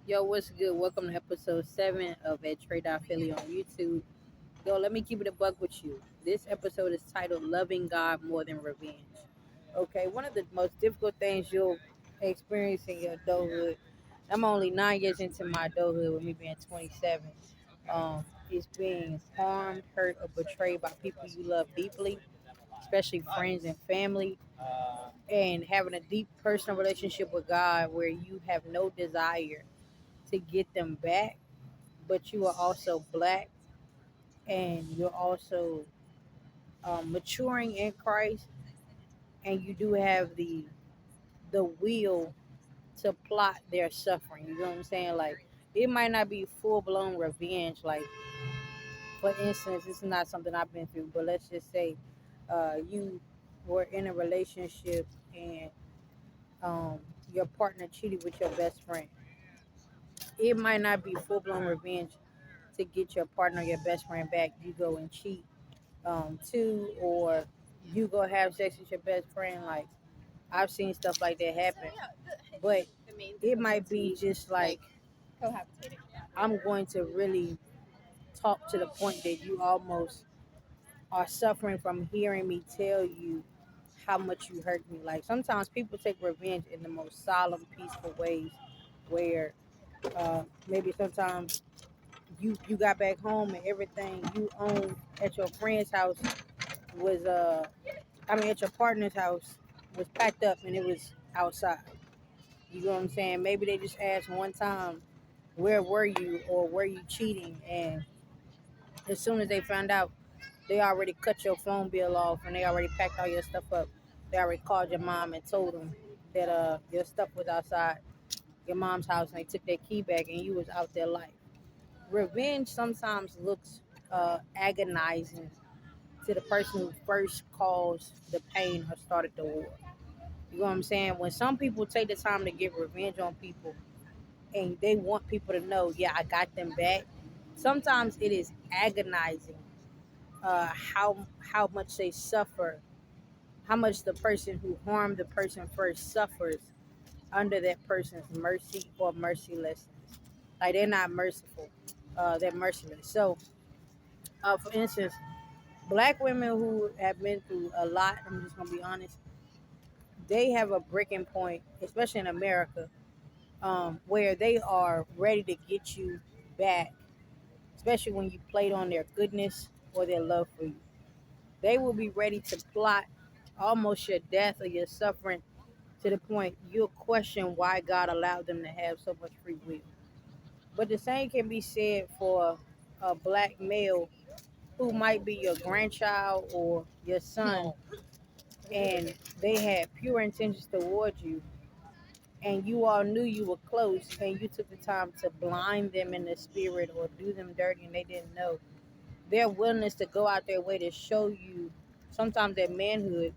Yo, what's good? Welcome to episode 7 of at Trade Philly on YouTube. Yo, let me keep it a buck with you. This episode is titled Loving God More Than Revenge. Okay, one of the most difficult things you'll experience in your adulthood. I'm only 9 years into my adulthood with me being 27. Is being harmed, hurt, or betrayed by people you love deeply, especially friends and family, and having a deep personal relationship with God where you have no desire to get them back, but you are also black and you're also maturing in Christ, and you do have the will to plot their suffering. You know what I'm saying? Like it might not be full blown revenge. Like for instance, this is not something I've been through, but let's just say you were in a relationship and um, your partner cheated with your best friend. It might not be full blown revenge to get your partner, your best friend back. You go and cheat too, or you go have sex with your best friend. Like I've seen stuff like that happen, but it might be just like I'm going to really talk to the point that you almost are suffering from hearing me tell you how much you hurt me. Like sometimes people take revenge in the most solemn, peaceful ways, where maybe sometimes you got back home and everything you owned at your friend's house was at your partner's house was packed up and it was outside. You know what I'm saying? Maybe they just asked one time, where were you or were you cheating? And as soon as they found out, they already cut your phone bill off and they already packed all your stuff up. They already called your mom and told them that your stuff was outside your mom's house and they took their key back and you was out their life. Revenge sometimes looks agonizing to the person who first caused the pain or started the war. You know what I'm saying? When some people take the time to get revenge on people and they want people to know, yeah, I got them back. Sometimes it is agonizing how much they suffer, how much the person who harmed the person first suffers under that person's mercy or mercilessness. Like they're not merciful, they're merciless. So, for instance, black women who have been through a lot, I'm just gonna be honest, they have a breaking point, especially in America, where they are ready to get you back, especially when you played on their goodness or their love for you. They will be ready to plot almost your death or your suffering to the point you'll question why God allowed them to have so much free will. But the same can be said for a black male who might be your grandchild or your son, and they had pure intentions towards you, and you all knew you were close, and you took the time to blind them in the spirit or do them dirty, and they didn't know. Their willingness to go out their way to show you sometimes their manhood,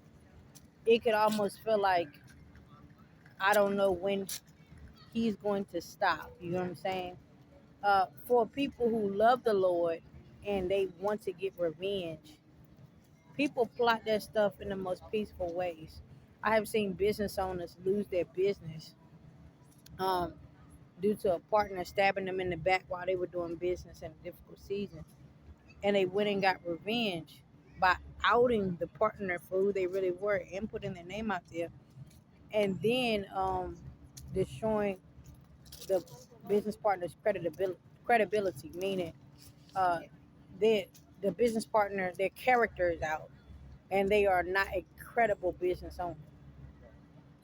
it could almost feel like I don't know when he's going to stop. You know what I'm saying? For people who love the Lord and they want to get revenge, people plot their stuff in the most peaceful ways. I have seen business owners lose their business um, due to a partner stabbing them in the back while they were doing business in a difficult season. And they went and got revenge by outing the partner for who they really were and putting their name out there. And then destroying the business partner's credibility, meaning uh, that the business partner, their character is out and they are not a credible business owner.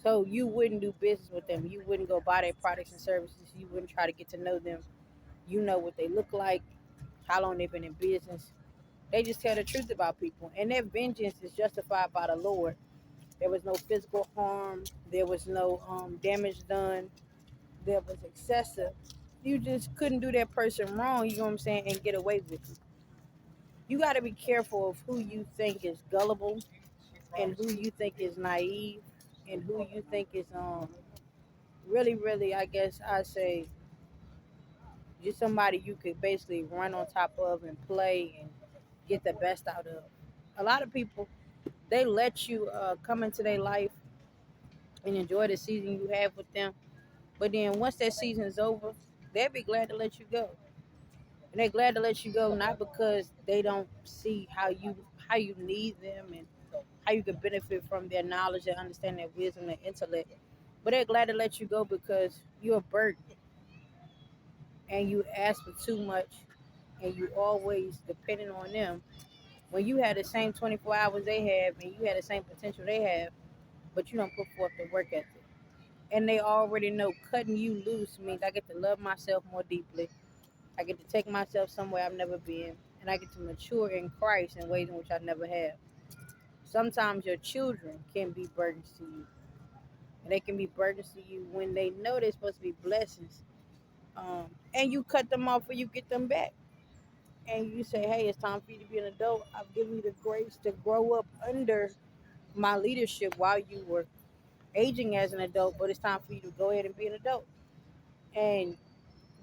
So you wouldn't do business with them. You wouldn't go buy their products and services. You wouldn't try to get to know them. You know what they look like, how long they've been in business. They just tell the truth about people. And their vengeance is justified by the Lord. There was no physical harm. There was no damage done. There was excessive. You just couldn't do that person wrong, you know what I'm saying, and get away with it. You got to be careful of who you think is gullible and who you think is naive and who you think is really, I guess I say just somebody you could basically run on top of and play and get the best out of. A lot of people, they let you come into their life and enjoy the season you have with them, but then once that season's over, they'll be glad to let you go. And they're glad to let you go not because they don't see how you need them and how you can benefit from their knowledge and understand their wisdom and intellect, but they're glad to let you go because you're a burden and you ask for too much and you always depending on them when you had the same 24 hours they have and you had the same potential they have, but you don't put forth the work ethic. And they already know cutting you loose means I get to love myself more deeply. I get to take myself somewhere I've never been, and I get to mature in Christ in ways in which I never have. Sometimes your children can be burdens to you, and they can be burdens to you when they know they're supposed to be blessings. And you cut them off or you get them back. And you say, hey, it's time for you to be an adult. I've given you the grace to grow up under my leadership while you were aging as an adult, but it's time for you to go ahead and be an adult. And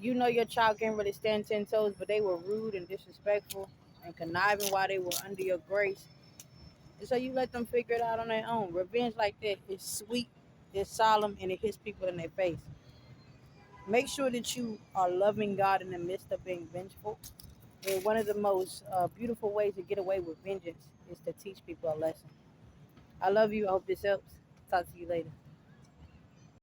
you know your child can't really stand 10 toes, but they were rude and disrespectful and conniving while they were under your grace. And so you let them figure it out on their own. Revenge like that is sweet, it's solemn, and it hits people in their face. Make sure that you are loving God in the midst of being vengeful. And one of the most beautiful ways to get away with vengeance is to teach people a lesson. I love you. I hope this helps. Talk to you later.